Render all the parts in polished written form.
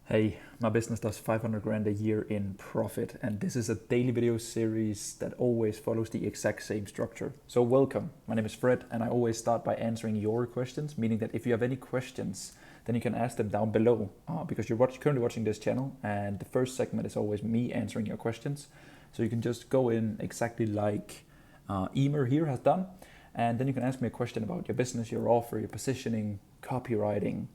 Hey, my business does 500 grand a year in profit, and this is a daily video series that always follows the exact same structure. So, welcome. My name is Fred, and I always start by answering your questions, meaning that if you have any questions, then you can ask them down below because you're currently watching this channel, and the first segment is always me answering your questions. So, you can just go in exactly like Emer here has done, and then you can ask me a question about your business, your offer, your positioning, copywriting,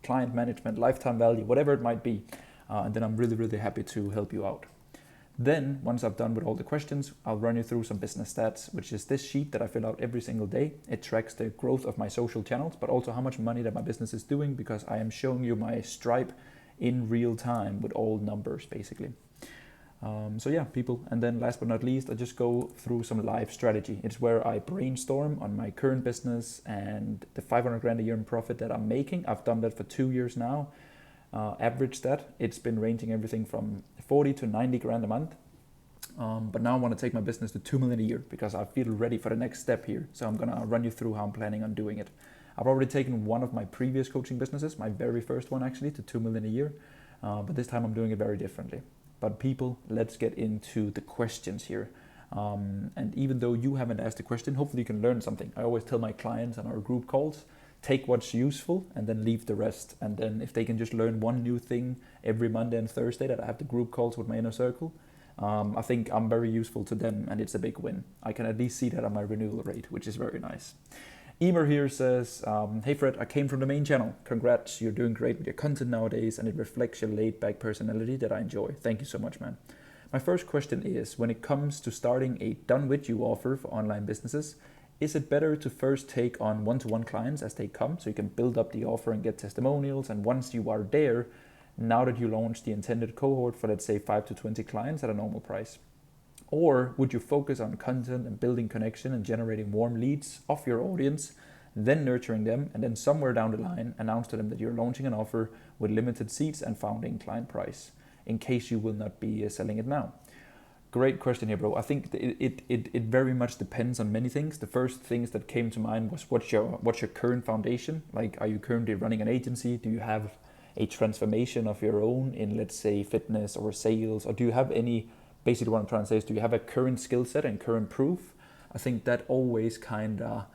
client management, lifetime value, whatever it might be. And then I'm really happy to help you out. Then, once I've done with all the questions, I'll run you through some business stats, which is this sheet that I fill out every single day. It tracks the growth of my social channels, but also how much money that my business is doing, because I am showing you my Stripe in real time with all numbers, basically. So yeah, people. And then last but not least, I just go through some live strategy. It's where I brainstorm on my current business and the 500 grand a year in profit that I'm making. I've done that for 2 years now. Average that. It's been ranging everything from 40 to 90 grand a month. But now I want to take my business to 2 million a year because I feel ready for the next step here. So I'm going to run you through how I'm planning on doing it. I've already taken one of my previous coaching businesses, my very first one actually, to 2 million a year. But this time I'm doing it very differently. But people, let's get into the questions here. And even though you haven't asked a question, hopefully you can learn something. I always tell my clients on our group calls, take what's useful and then leave the rest. And then if they can just learn one new thing every Monday and Thursday that I have the group calls with my inner circle, I think I'm very useful to them and it's a big win. I can at least see that on my renewal rate, which is very nice. Emer here says, hey Fred, I came from the main channel. Congrats, you're doing great with your content nowadays and it reflects your laid back personality that I enjoy. Thank you so much, man. My first question is, when it comes to starting a done with you offer for online businesses, is it better to first take on one-to-one clients as they come so you can build up the offer and get testimonials, and once you are there, now that you launch the intended cohort for let's say 5 to 20 clients at a normal price? Or would you focus on content and building connection and generating warm leads of your audience, then nurturing them, and then somewhere down the line announce to them that you're launching an offer with limited seats and founding client price, in case you will not be selling it now? Great question here, bro. I think it very much depends on many things. The first things that came to mind was what's your current foundation? Like, are you currently running an agency? Do you have a transformation of your own in, let's say, fitness or sales? Or do you have any, basically what I'm trying to say is, do you have a current skill set and current proof? I think that always kind of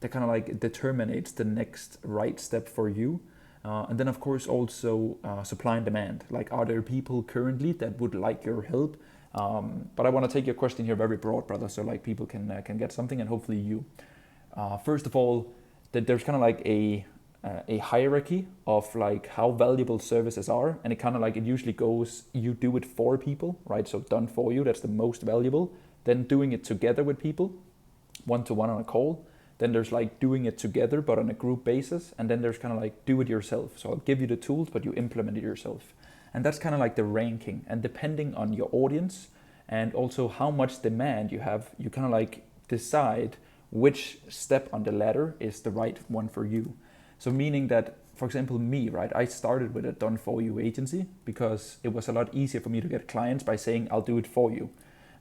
like determines the next right step for you. And then of course also supply and demand. Like, are there people currently that would like your help? But I want to take your question here very broad, brother, so like people can get something, and hopefully you. First of all, that there's kind of like a hierarchy of like how valuable services are, and it usually goes, you do it for people, right? So done for you, that's the most valuable. Then doing it together with people, one-to-one on a call. Then there's like doing it together but on a group basis, and then there's kind of like do it yourself. So I'll give you the tools but you implement it yourself. And that's kind of like the ranking, and depending on your audience and also how much demand you have, you kind of like decide which step on the ladder is the right one for you. So meaning that, for example, me, right? I started with a done for you agency because it was a lot easier for me to get clients by saying I'll do it for you.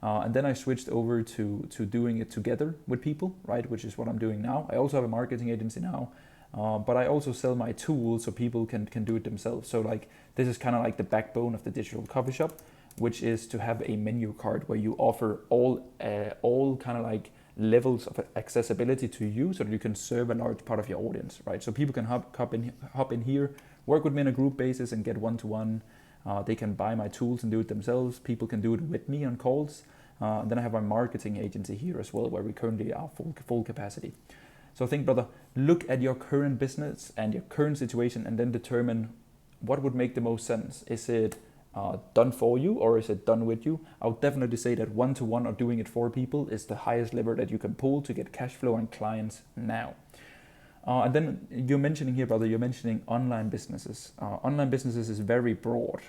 And then I switched over to doing it together with people, right? Which is what I'm doing now. I also have a marketing agency now, but I also sell my tools so people can do it themselves. So like this is kind of like the backbone of the digital coffee shop, which is to have a menu card where you offer all kind of like levels of accessibility to you so that you can serve a large part of your audience, right? So people can hop in here, work with me on a group basis and get one-to-one. They can buy my tools and do it themselves. People can do it with me on calls. And then I have my marketing agency here as well, where we currently are full capacity. So I think, brother, look at your current business and your current situation and then determine what would make the most sense. Is it done for you or is it done with you? I would definitely say that one-to-one or doing it for people is the highest lever that you can pull to get cash flow and clients now. And then you're mentioning here, brother, you're mentioning online businesses. Online businesses is very broad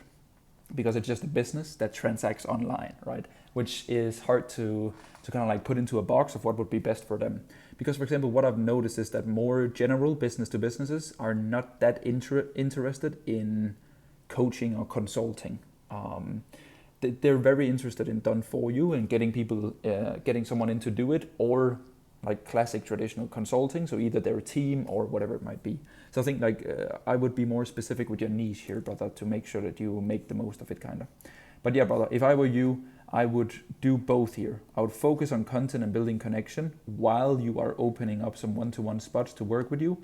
because it's just a business that transacts online, right? Which is hard to kind of like put into a box of what would be best for them. Because, for example, what I've noticed is that more general business to businesses are not that interested in coaching or consulting. They're very interested in done for you and getting people, getting someone in to do it, or like classic traditional consulting, so either they're a team or whatever it might be. So I think like I would be more specific with your niche here, brother, to make sure that you make the most of it, kind of. But yeah, brother, if I were you, I would do both here. I would focus on content and building connection while you are opening up some one-to-one spots to work with you.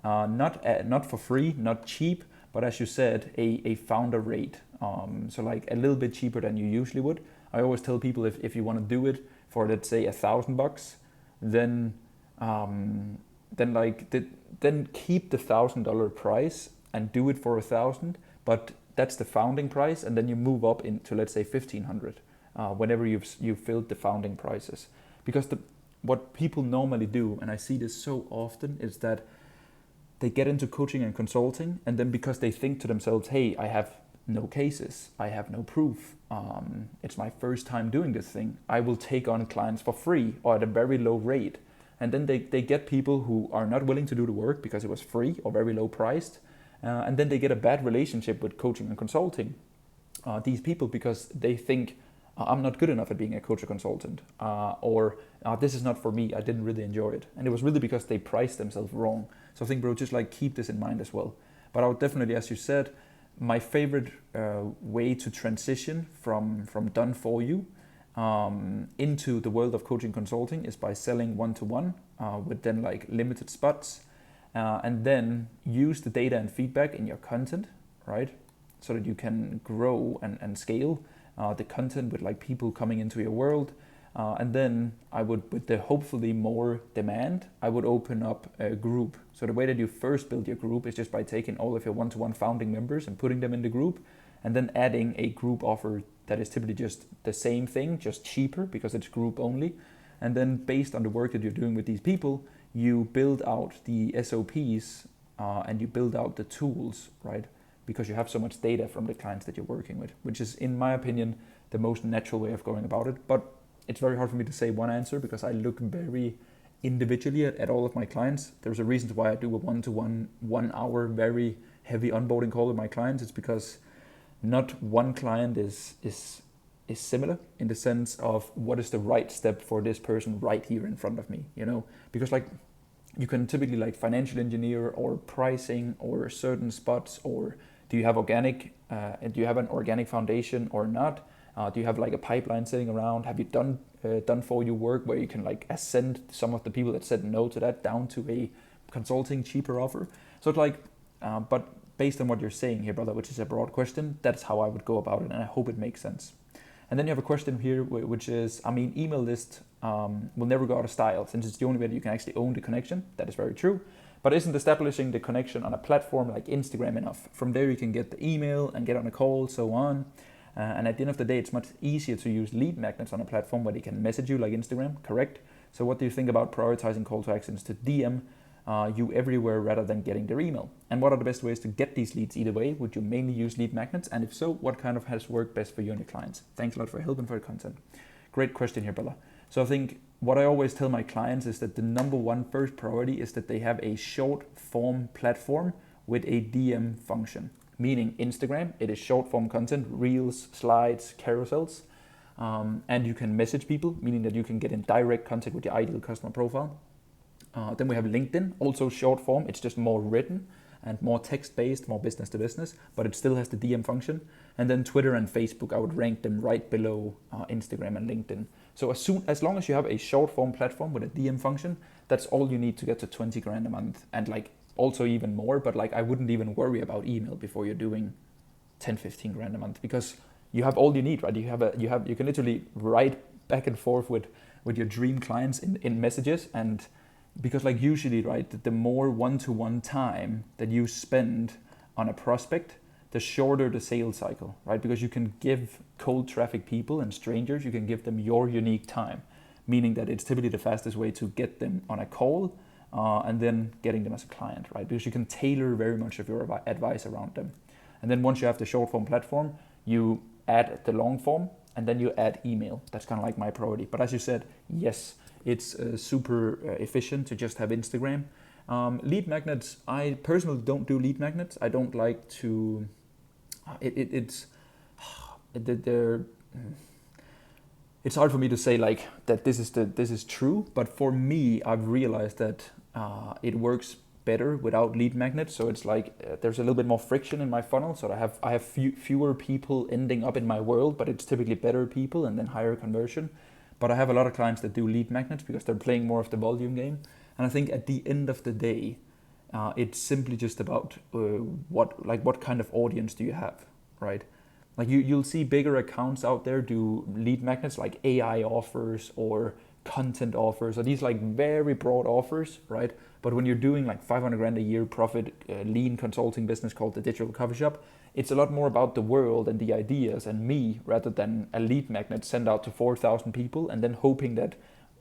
Not for free, not cheap, but as you said, a founder rate. So like a little bit cheaper than you usually would. I always tell people if you want to do it for, let's say, $1,000, then then keep the $1,000 price and do it for 1,000. But that's the founding price, and then you move up into, let's say, 1,500 whenever you've filled the founding prices. Because what people normally do, and I see this so often, is that they get into coaching and consulting, and then because they think to themselves, hey, I have no cases, I have no proof, it's my first time doing this thing, I will take on clients for free or at a very low rate. And then they get people who are not willing to do the work because it was free or very low priced, and then they get a bad relationship with coaching and consulting. These people, because they think, I'm not good enough at being a coach or consultant, or this is not for me, I didn't really enjoy it. And it was really because they priced themselves wrong. So I think, bro, just like keep this in mind as well. But I would definitely, as you said, my favorite way to transition from done for you into the world of coaching consulting is by selling one-to-one with then like limited spots, and then use the data and feedback in your content, right? So that you can grow and scale the content with like people coming into your world. And then I would, with the hopefully more demand, I would open up a group. So the way that you first build your group is just by taking all of your one-to-one founding members and putting them in the group, and then adding a group offer that is typically just the same thing, just cheaper because it's group only. And then based on the work that you're doing with these people, you build out the SOPs and you build out the tools, right? Because you have so much data from the clients that you're working with, which is, in my opinion, the most natural way of going about it. But it's very hard for me to say one answer because I look very individually at all of my clients. There's a reason why I do a one-to-one, 1 hour, very heavy onboarding call with my clients. It's because not one client is similar in the sense of what is the right step for this person right here in front of me, you know? Because like you can typically like financial engineer or pricing or certain spots, or do you have do you have an organic foundation or not? Do you have like a pipeline sitting around? Have you done for you work where you can like ascend some of the people that said no to that down to a consulting cheaper offer? So it's like, but based on what you're saying here, brother, which is a broad question, that's how I would go about it, and I hope it makes sense. And then you have a question here, which is, I mean, email list will never go out of style since it's the only way that you can actually own the connection. That is very true. But isn't establishing the connection on a platform like Instagram enough? From there you can get the email and get on a call, so on. And at the end of the day, it's much easier to use lead magnets on a platform where they can message you like Instagram, correct? So what do you think about prioritizing call to actions to DM you everywhere rather than getting their email? And what are the best ways to get these leads either way? Would you mainly use lead magnets? And if so, what kind of has worked best for you and your clients? Thanks a lot for your help and for your content. Great question here, Bella. So I think what I always tell my clients is that the number one first priority is that they have a short form platform with a DM function. Meaning Instagram, it is short form content, reels, slides, carousels, and you can message people, meaning that you can get in direct contact with your ideal customer profile. Then we have LinkedIn, also short form, it's just more written and more text-based, more business to business, but it still has the DM function. And then Twitter and Facebook, I would rank them right below Instagram and LinkedIn. So as long as you have a short form platform with a DM function, that's all you need to get to 20 grand a month, and like also even more. But like I wouldn't even worry about email before you're doing 10, 15 grand a month, because you have all you need, right? You can literally write back and forth with your dream clients in messages. And because like usually, right, the more one-to-one time that you spend on a prospect, the shorter the sales cycle, right? Because you can give cold traffic people and strangers, you can give them your unique time, meaning that it's typically the fastest way to get them on a call and then getting them as a client, right? Because you can tailor very much of your advice around them. And then once you have the short form platform, you add the long form, and then you add email. That's kind of like my priority. But as you said, yes, it's super efficient to just have Instagram. Lead magnets, I personally don't do lead magnets. I don't like to, they're it's hard for me to say like that this is true, but for me, I've realized that it works better without lead magnets. So it's like there's a little bit more friction in my funnel. So I have fewer people ending up in my world, but it's typically better people and then higher conversion. But I have a lot of clients that do lead magnets because they're playing more of the volume game. And I think at the end of the day, it's simply just about what kind of audience do you have, right? Like you'll see bigger accounts out there do lead magnets like AI offers or content offers, or these like very broad offers, right? But when you're doing like 500 grand a year profit, lean consulting business called the Digital Coffee Shop, it's a lot more about the world and the ideas and me rather than a lead magnet sent out to 4,000 people and then hoping that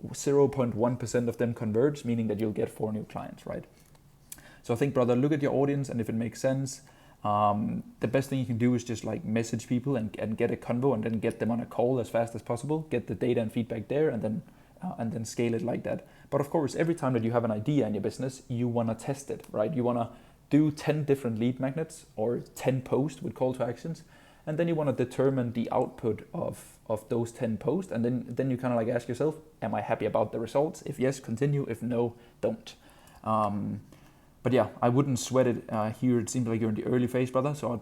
0.1% of them converts, meaning that you'll get 4 new clients, right? So I think, brother, look at your audience, and if it makes sense, the best thing you can do is just like message people and get a convo and then get them on a call as fast as possible, get the data and feedback there, and then scale it like that. But of course, every time that you have an idea in your business, you want to test it, right? You want to do 10 different lead magnets or 10 posts with call to actions, and then you want to determine the output of those 10 posts, and then you kind of like ask yourself, am I happy about the results? If yes, continue. If no, don't. But yeah, I wouldn't sweat it here. It seems like you're in the early phase, brother. So I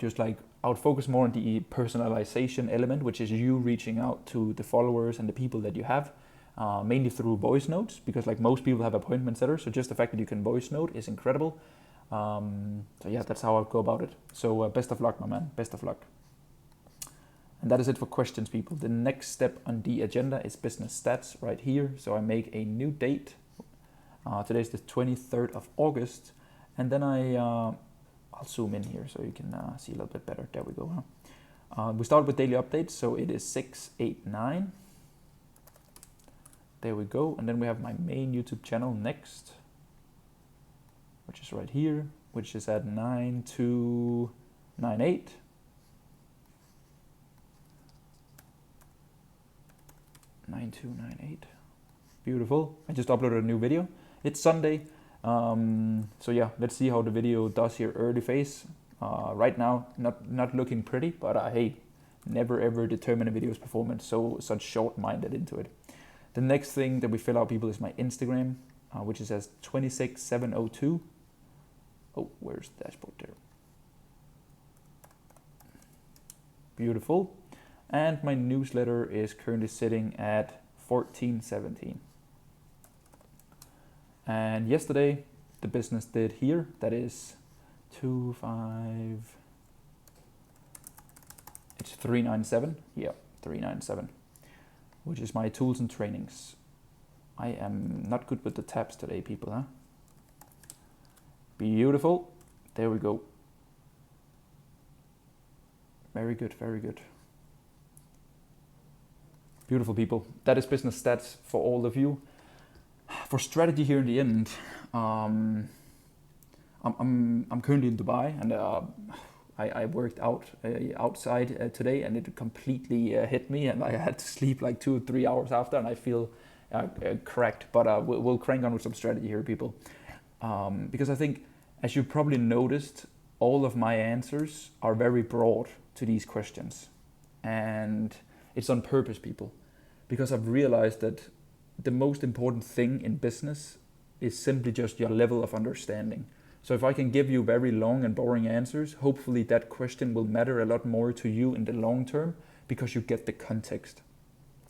would focus more on the personalization element, which is you reaching out to the followers and the people that you have, mainly through voice notes, because like most people have appointment setters. So just the fact that you can voice note is incredible. So yeah, that's how I'd go about it. So best of luck, my man. Best of luck. And that is it for questions, people. The next step on the agenda is business stats right here. So I make a new date. Today's the 23rd of August. And then I'll zoom in here so you can see a little bit better. There we go. We start with daily updates. So it is 689. There we go. And then we have my main YouTube channel next, which is right here, which is at 9298. Beautiful. I just uploaded a new video. It's Sunday. So yeah, let's see how the video does here early phase. Right now, not looking pretty, but hey, never ever determine a video's performance such short-minded into it. The next thing that we fill out, people, is my Instagram, which is as 26702. Oh, where's the dashboard there? Beautiful. And my newsletter is currently sitting at 1417. And yesterday, the business did here, that is 397. Yeah, 397, which is my tools and trainings. I am not good with the tabs today, people, huh? Beautiful. There we go. Very good, very good. Beautiful, people. That is business stats for all of you. For strategy here in the end, I'm currently in Dubai, and I worked out outside today, and it completely hit me, and I had to sleep like 2 or 3 hours after, and I feel cracked. But we'll crank on with some strategy here, people, because I think, as you probably noticed, all of my answers are very broad to these questions, and it's on purpose, people, because I've realized that the most important thing in business is simply just your level of understanding. So if I can give you very long and boring answers, hopefully that question will matter a lot more to you in the long term because you get the context.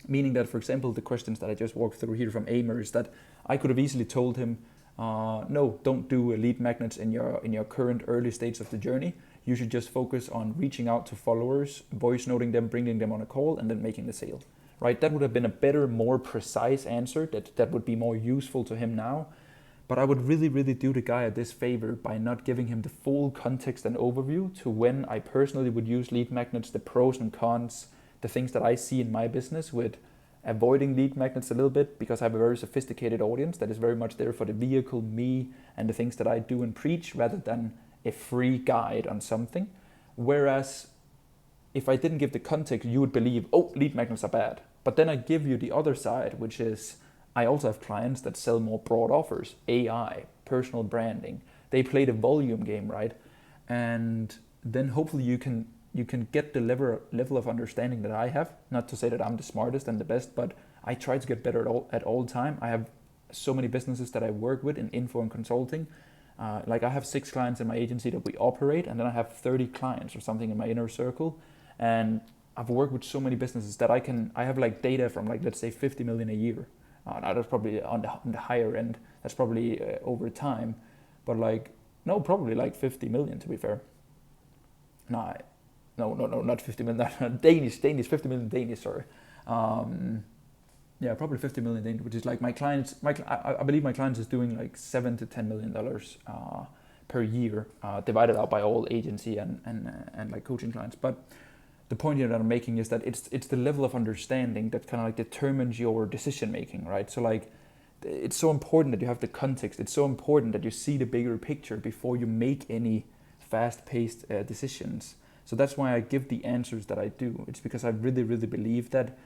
Meaning that, for example, the questions that I just walked through here from Amer is that I could have easily told him, no, don't do lead magnets in your current early stage of the journey. You should just focus on reaching out to followers, voice noting them, bringing them on a call, and then making the sale. Right? That would have been a better, more precise answer that would be more useful to him now. But I would really, really do the guy a disfavor by not giving him the full context and overview to when I personally would use lead magnets, the pros and cons, the things that I see in my business with avoiding lead magnets a little bit because I have a very sophisticated audience that is very much there for the vehicle, me, and the things that I do and preach rather than a free guide on something. Whereas if I didn't give the context, you would believe, oh, lead magnets are bad. But then I give you the other side, which is I also have clients that sell more broad offers, AI, personal branding. They play the volume game, right? And then hopefully you can you can get the level of understanding that I have. Not to say that I'm the smartest and the best, but I try to get better at all time. I have so many businesses that I work with in info and consulting. Like I have 6 clients in my agency that we operate, and then I have 30 clients or something in my inner circle. And I've worked with so many businesses that I have like data from like, let's say 50 million a year. Now that's probably on the higher end. That's probably over time, but like, no, probably like 50 million to be fair. No, not 50 million, not Danish, 50 million Danish, sorry. Yeah, probably 50 million Danish, which is like my clients, I believe my clients is doing like $7 to $10 million per year, divided out by all agency and like coaching clients. But the point here that I'm making is that it's the level of understanding that kind of like determines your decision making, right? So like, it's so important that you have the context. It's so important that you see the bigger picture before you make any fast-paced decisions. So that's why I give the answers that I do. It's because I really, really believe that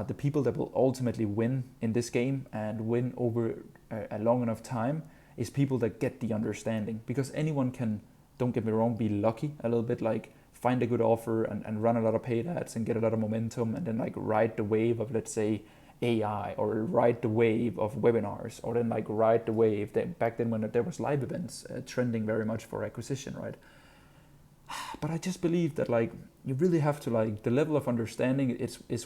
the people that will ultimately win in this game and win over a long enough time is people that get the understanding. Because anyone can, don't get me wrong, be lucky a little bit, like find a good offer and run a lot of paid ads and get a lot of momentum and then like ride the wave of, let's say, AI, or ride the wave of webinars, or then like ride the wave that back then when there was live events trending very much for acquisition, right? But I just believe that like you really have to, like, the level of understanding is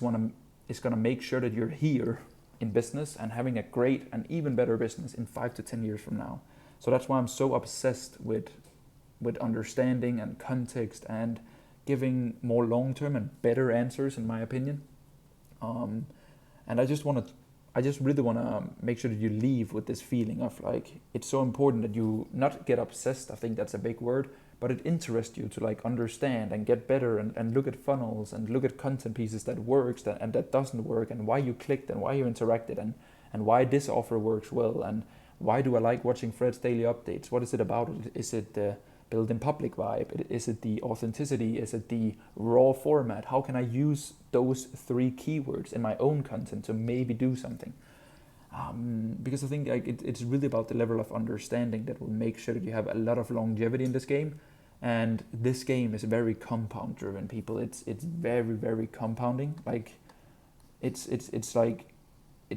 gonna make sure that you're here in business and having a great and even better business in 5 to 10 years from now. So that's why I'm so obsessed with understanding and context and giving more long-term and better answers, in my opinion. And I just really want to make sure that you leave with this feeling of like, it's so important that you not get obsessed. I think that's a big word, but it interests you to like understand and get better and look at funnels and look at content pieces that works and that doesn't work, and why you clicked and why you interacted and why this offer works well, and why do I like watching Fred's daily updates? What is it about it? Is it the build in public vibe? Is it the authenticity? Is it the raw format? How can I use those 3 keywords in my own content to maybe do something? Because I think like it's really about the level of understanding that will make sure that you have a lot of longevity in this game. And this game is very compound driven, people. It's very, very compounding. Like it's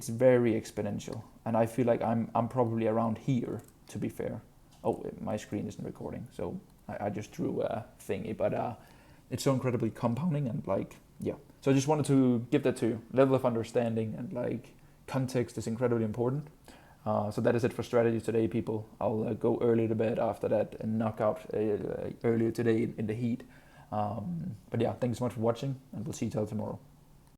very exponential. And I feel like I'm probably around here, to be fair. Oh, my screen isn't recording, so I just drew a thingy, but it's so incredibly compounding, and like, yeah. So I just wanted to give that to you. Level of understanding and like context is incredibly important. So that is it for strategy today, people. I'll go early to bed after that and knock out earlier today in the heat. But yeah, thanks so much for watching, and we'll see you till tomorrow.